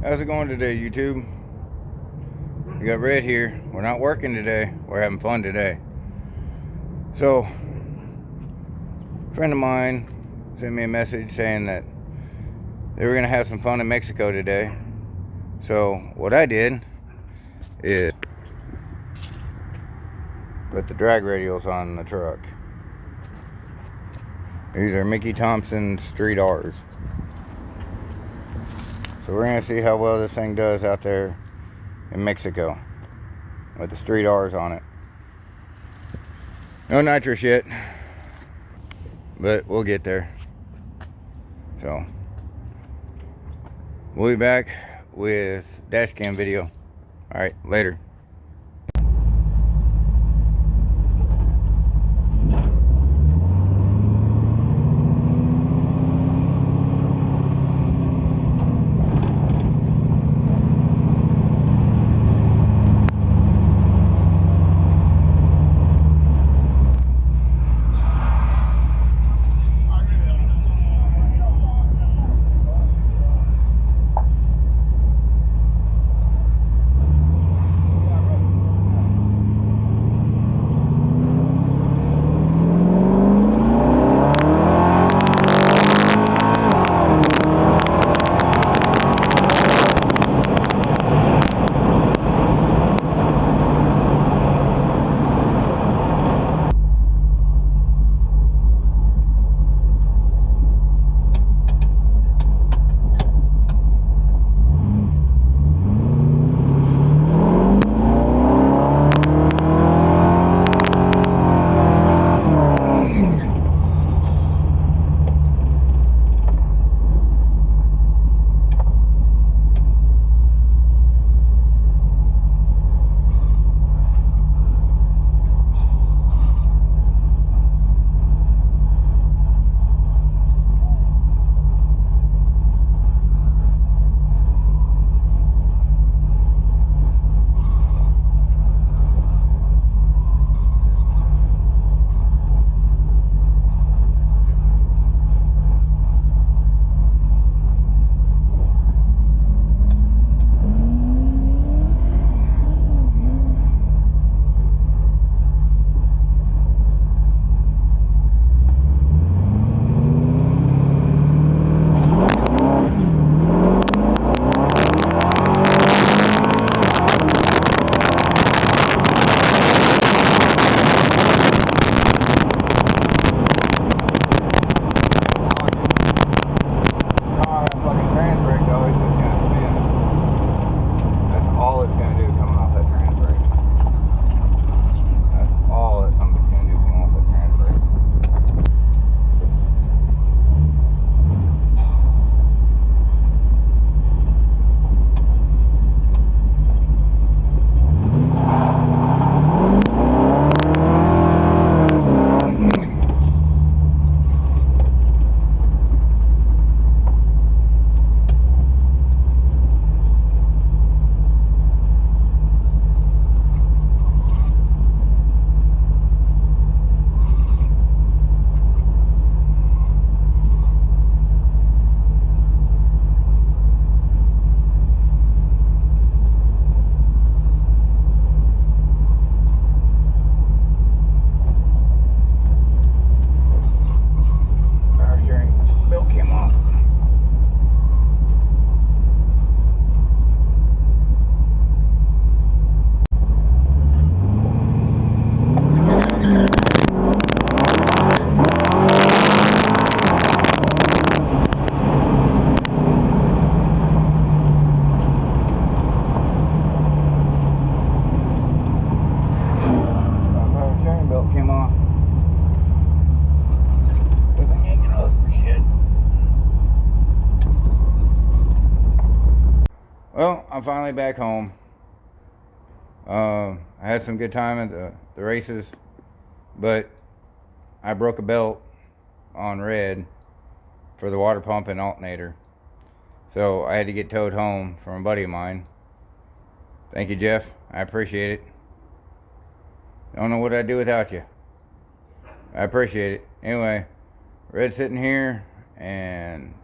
How's it going today, YouTube? You got Red here. We're not working today. We're having fun today. So, a friend of mine sent me a message saying that they were going to have some fun in Mexico today. So, what I did is put the drag radials on the truck. These are Mickey Thompson Street R's. So we're going to see how well this thing does out there in Mexico with the Street R's on it. No nitrous yet, but we'll get there. So we'll be back with dash cam video. All right, later. Well, I'm finally back home. I had some good time at the races, but I broke a belt on Red for the water pump and alternator. So I had to get towed home from a buddy of mine. Thank you, Jeff. I appreciate it. Don't know what I'd do without you. I appreciate it. Anyway, Red's sitting here, and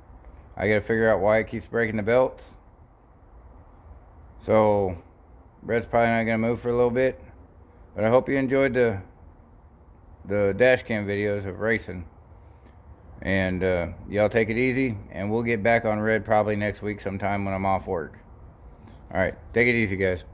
I got to figure out why it keeps breaking the belts. So Red's probably not gonna move for a little bit, but I hope you enjoyed the dash cam videos of racing. And y'all take it easy, and we'll get back on Red probably next week sometime when I'm off work. All right, take it easy, guys.